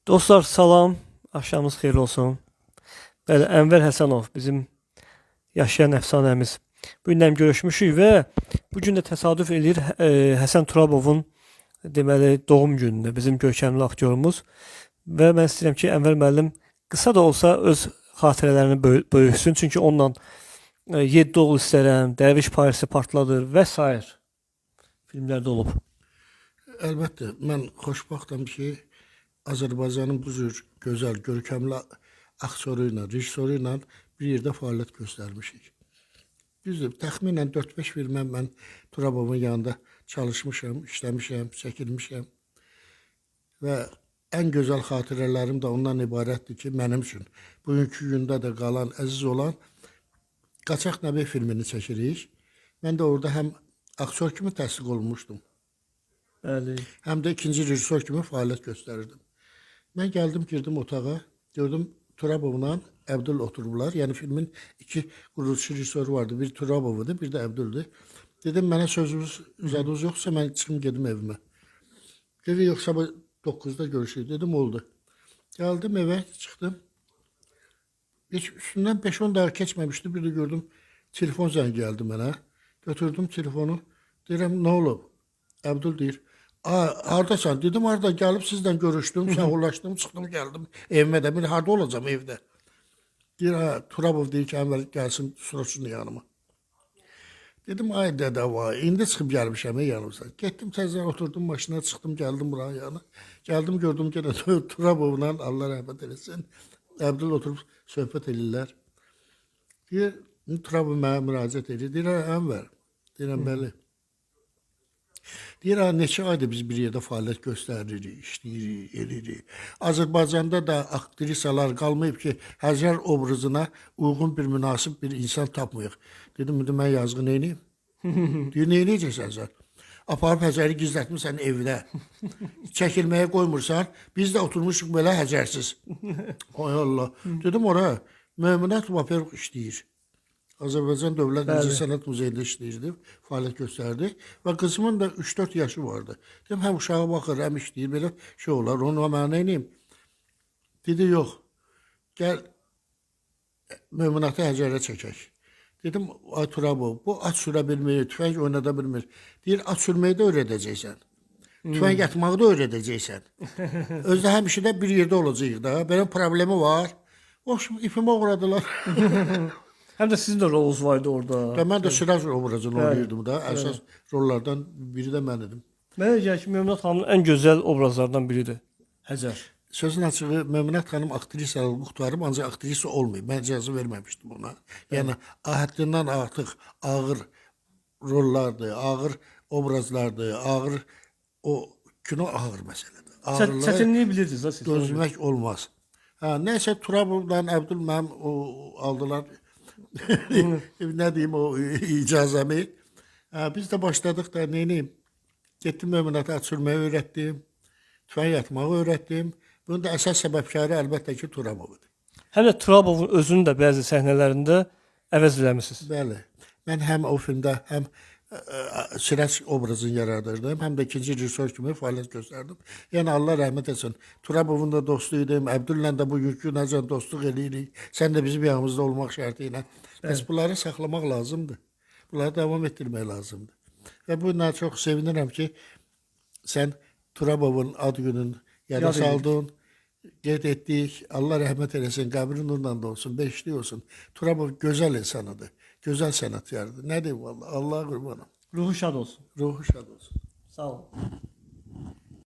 Dostlar salam, axşamınız xeyir olsun. Bəli, Ənvər Həsənov bizim yaşayan əfsanəmiz. Bu gündən görüşmüşük və bu gün də təsadüf eləyir Həsən Turabovun deməli doğum günüdür bizim görkəmli aktyorumuz. Və mən istəyirəm ki, Ənvər müəllim qısa da olsa öz xatirələrini bölüşsün. Çünki onunla 7 oğul istərəm, Dərviş Parisi partladır və s. filmlərdə olub. Əlbəttə, mən xoşbəxtəm ki, Azərbaycanın bu cür gözəl, görkəmli aktyoru ilə, rejissoru ilə bir yerdə fəaliyyət göstərmişik. Düzdür, təxminən 4-5 filmə mən Turabovun yanında çalışmışam, işləmişəm, çəkilmişəm və ən gözəl xatirələrim də ondan ibarətdir ki, mənim üçün bugünkü gündə də qalan, əziz olan Qaçaq Nəbi filmini çəkirik. Mən də orada həm aktyor kimi təsdiq olmuşdum, Bəli. həm də ikinci rejissor kimi fəaliyyət göstərirdim. Mən gəldim, girdim otağa, gördüm Turabovla Əbdül oturublar. Yəni filmin iki qurucu rejissoru vardı. Bir Turabovdur, bir də Əbdüldür. Dedim, mənə sözünüz, üzadınız yoxsa mən çıxım gedim evimə. Dedi, yoxsa 9-da görüşürük. Dedim, oldu. Gəldim evə, çıxdım. Üstündən 5-10 dəqiqə keçməmişdi. Bir də gördüm, telefon zəng gəldi mənə. Götürdüm telefonu. Deyirəm, nə olub? Əbdül deyir, haradasan? Dedim, harada gəlib sizlə görüşdüm, sağollaşdım, çıxdım, gəldim evimə də. Bir harada olacam evdə? Deyir, Turabov deyir ki, Ənvər gəlsin, soruşsun yanıma. Dedim, ay dədə vay, indi çıxıb gəlmişəm yanımıza. Getdim, təzdən oturdum, maşına çıxdım, gəldim buranın yanına. Gəldim, gördüm ki, Turabovla, Allah rəhmət eləsin, Əbdül oturub söhbət edirlər. Deyir, Turabov mənə müraciət edir. Deyir, Ənvər, deyirəm, bəli. Deyir, neçə ayda biz bir yerdə fəaliyyət göstəririk, işləyirik, edirik. Azərbaycanda da aktrisalar qalmayıb ki, Həzər obrazına uyğun bir münasib bir insan tapmayıq. Dedim, mən yazğı neyniyim? Deyir, neyniyəcəksən sən? Aparıb Həzəri gizlətmirsən evdə. Çəkilməyə qoymursan, biz də oturmuşuq belə Həzərsiz. Ay Allah. Dedim, oraya Möminət Vaperq işləyir. Azərbaycan Dövlət Müziği Sənət Muzeyində işləyirdi, fəaliyyət göstərdi və qızımın da 3-4 yaşı vardı. Dedim, həm uşağa baxır, həm işləyir, belə şey olar, onu mənə neyniyim? Dedi, yox, gəl Möminatı Həzərə çəkək. Dedim, ay Turabov, bu at sürə bilmir, tüfəng oynada bilmir. Deyir, at sürməyi də öyrədəcəksən, tüfəng atmağı da öyrədəcəksən. Özdə həmişə də bir yerdə olacaq da, benim problemi var. Boşum, ipimi uğradılar. Həm də sizin də rolunuz vardı orada. Və mən də Siraz obrazını oynayırdım da. Əsas rollardan biri də mən idim. Mənə gəlir ki, Möminət xanımın ən gözəl obrazlardan biridir. Həzər. Sözün açığı, Möminət xanım aktrisalığı qurtarıb, ancaq aktrisa olmayıb. Mən icazə verməmişdim ona. Yəni, həddindən artıq ağır rollardır, ağır obrazlardır, ağır, o kino ağır məsələdir. Çətinliyi bilirdiniz da siz. Dözmək olmaz. Nəysə, Turabovla Əbdül mənim aldılar. Nə deyim o icazəmi. Biz də başladıq da neyniyim? Getdim Möminətə at sürməyi öyrətdim. Tüfəng atmağı öyrətdim. Bunun da əsas səbəbkarı əlbəttə ki, Turabovdur. Həm də Turabovun özünün də bəzi səhnələrində əvəz eləmisiniz. Bəli. Mən həm o filmdə, həm Siraz obrazını yaradırdım, həm də ikinci rejissor kimi fəaliyyət göstərdim. Yəni, Allah rəhmət etsin. Turabovun da dostu idim, Əbdüllə də bugünkü necə dostluq eləyirik. Sən də bizim yanımızda olmaq şərti ilə. Bəs bunları saxlamaq lazımdır. Bunları davam etdirmək lazımdır. Və bununla çox sevinirəm ki, sən Turabovun ad günün yada saldın, qeyd etdik. Allah rəhmət eləsin, qəbri nurla da olsun, beşli olsun. Turabov gözəl insanıdır, gözəl sənətkardır. Nə deyim, Allah qurbanım. Ruhu şad olsun. Ruhu şad olsun. Sağ olun.